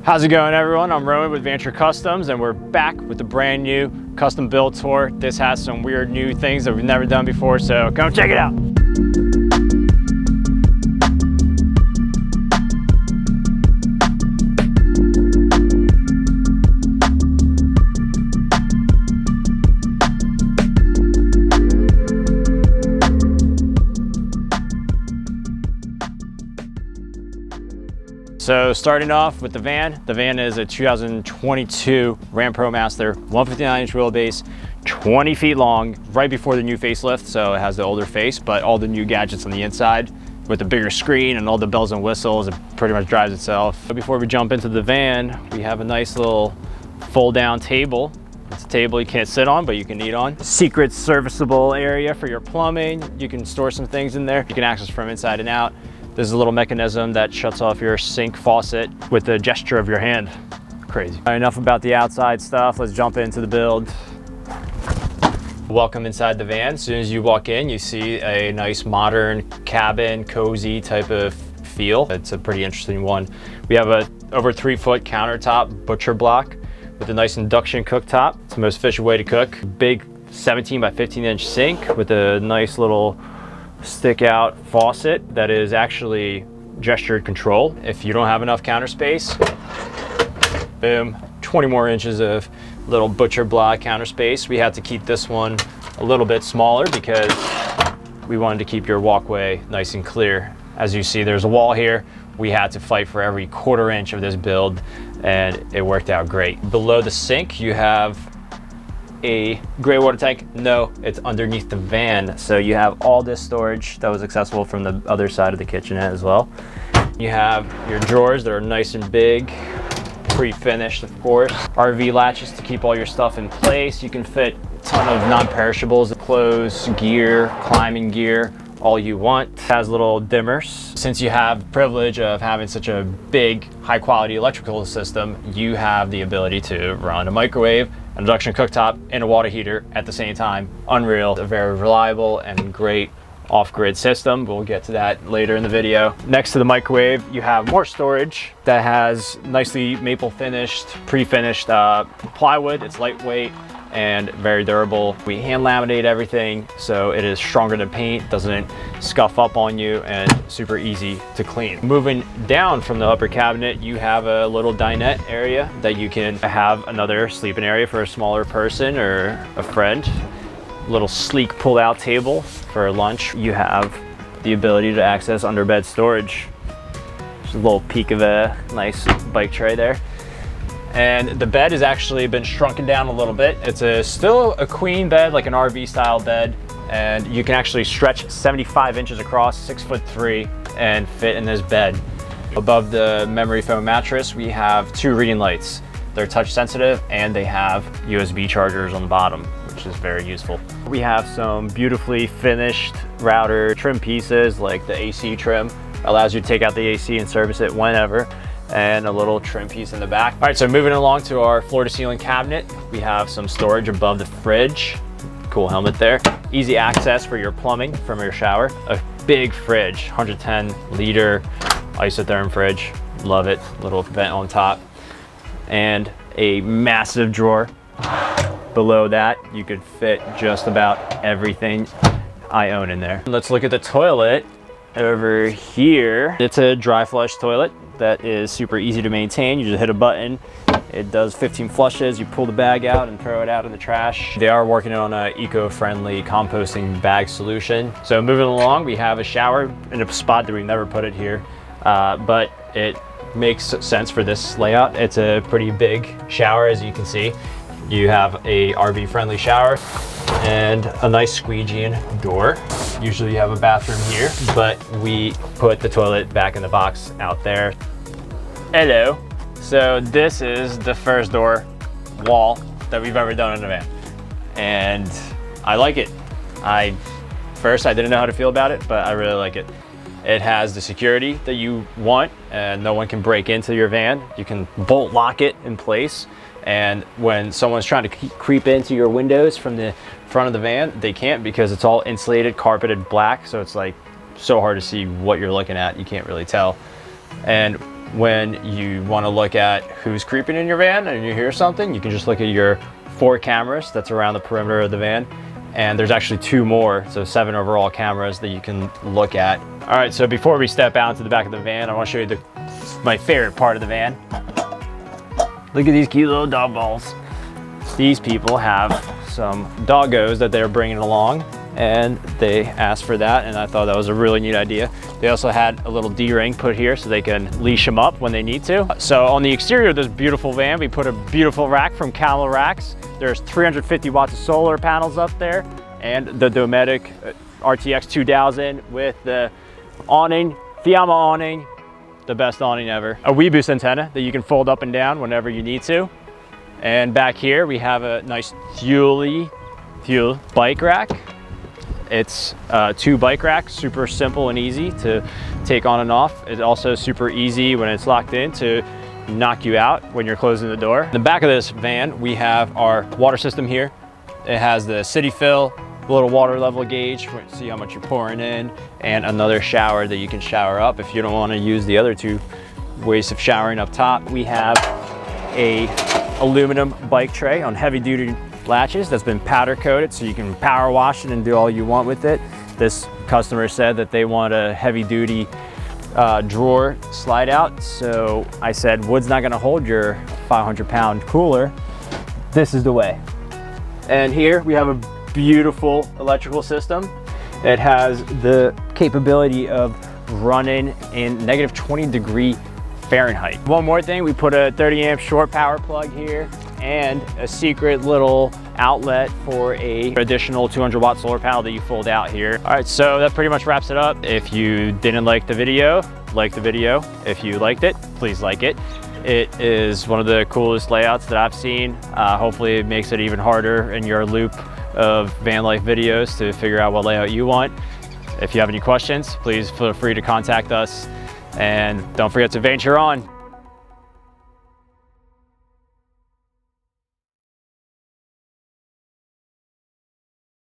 How's it going, everyone? I'm Rowan with Vanture Customs, and we're back with the brand new custom build tour. This has some weird new things that we've never done before, so come check it out. So starting off with the van is a 2022 Ram ProMaster, 159-inch wheelbase, 20 feet long, right before the new facelift. So it has the older face, but all the new gadgets on the inside with the bigger screen and all the bells and whistles. It pretty much drives itself. But before we jump into the van, we have a nice little fold down table. It's a table you can't sit on, but you can eat on. Secret serviceable area for your plumbing. You can store some things in there. You can access from inside and out. This is a little mechanism that shuts off your sink faucet with the gesture of your hand. Crazy. All right, enough about the outside stuff. Let's jump into the build. Welcome inside the van. As soon as you walk in, you see a nice modern cabin, cozy type of feel. It's a pretty interesting one. We have a over 3-foot countertop butcher block with a nice induction cooktop. It's the most efficient way to cook. Big 17 by 15-inch sink with a nice little stick out faucet that is actually gestured control. If you don't have enough counter space, boom, 20 more inches of little butcher block counter space. We had to keep this one a little bit smaller because we wanted to keep your walkway nice and clear. As you see, there's a wall here. We had to fight for every 1/4 inch of this build, and it worked out great. Below the sink, you have a gray water tank. No, it's underneath the van. So you have all this storage that was accessible from the other side of the kitchenette as well. You have your drawers that are nice and big, pre-finished of course. RV latches to keep all your stuff in place. You can fit a ton of non-perishables, clothes, gear, climbing gear, all you want. It has little dimmers. Since you have the privilege of having such a big, high quality electrical system, you have the ability to run a microwave, an induction cooktop, and a water heater at the same time. Unreal. A very reliable and great off-grid system. We'll get to that later in the video. Next to the microwave, you have more storage that has nicely maple finished, pre-finished plywood. It's lightweight and very durable. We hand laminate everything, so it is stronger than paint, doesn't scuff up on you, and super easy to clean. Moving down from the upper cabinet, you have a little dinette area that you can have another sleeping area for a smaller person or a friend. Little sleek pull-out table for lunch. You have the ability to access under-bed storage. Just a little peek of a nice bike tray there. And the bed has actually been shrunken down a little bit. It's still a queen bed, like an RV style bed. And you can actually stretch 75 inches across, 6'3", and fit in this bed. Above the memory foam mattress, we have 2 reading lights. They're touch sensitive and they have USB chargers on the bottom, which is very useful. We have some beautifully finished router trim pieces, like the AC trim. Allows you to take out the AC and service it whenever. And a little trim piece in the back. All right, so moving along to our floor to ceiling cabinet, we have some storage above the fridge. Cool helmet there. Easy access for your plumbing from your shower. A big fridge, 110 liter isotherm fridge. Love it, little vent on top. And a massive drawer. Below that, you could fit just about everything I own in there. Let's look at the toilet over here. It's a dry flush toilet that is super easy to maintain. You just hit a button, it does 15 flushes, you pull the bag out and throw it out in the trash. They are working on an eco-friendly composting bag solution. So moving along, we have a shower in a spot that we never put it here, but it makes sense for this layout. It's a pretty big shower, as you can see. You have a RV friendly shower and a nice squeegee-in door. Usually you have a bathroom here, but we put the toilet back in the box out there. Hello. So this is the first door wall that we've ever done in a van. And I like it. First I didn't know how to feel about it, but I really like it. It has the security that you want, and no one can break into your van. You can bolt lock it in place. And when someone's trying to creep into your windows from the front of the van, they can't, because it's all insulated, carpeted black. So it's like so hard to see what you're looking at. You can't really tell. And when you want to look at who's creeping in your van and you hear something, you can just look at your 4 cameras that's around the perimeter of the van. And there's actually 2 more, so 7 overall cameras that you can look at. All right, so before we step out to the back of the van, I want to show you my favorite part of the van. Look at these cute little dog balls. These people have some doggos that they're bringing along, and they asked for that, and I thought that was a really neat idea. They also had a little D-ring put here so they can leash them up when they need to. So on the exterior of this beautiful van, we put a beautiful rack from Camel Racks. There's 350 watts of solar panels up there, and the Dometic RTX 2000 with the awning, Fiamma awning, the best awning ever. A Weeboost antenna that you can fold up and down whenever you need to. And back here we have a nice fuel bike rack. It's 2 bike racks, super simple and easy to take on and off. It's also super easy when it's locked in to knock you out when you're closing the door. In the back of this van, we have our water system here. It has the city fill, the little water level gauge, see how much you're pouring in, and another shower that you can shower up if you don't want to use the other 2 ways of showering up top. We have a aluminum bike tray on heavy duty latches that's been powder coated so you can power wash it and do all you want with it. This customer said that they want a heavy duty drawer slide out, so I said, wood's not going to hold your 500-pound cooler. This is the way. And here we have a beautiful electrical system. It has the capability of running in -20 Fahrenheit. One more thing, we put a 30 amp short power plug here and a secret little outlet for a additional 200 watt solar panel that you fold out here. All right, so that pretty much wraps it up. If you didn't like the video, like the video. If you liked it, please like it. It is one of the coolest layouts that I've seen. Hopefully it makes it even harder in your loop of van life videos to figure out what layout you want. If you have any questions, please feel free to contact us, and don't forget to venture on.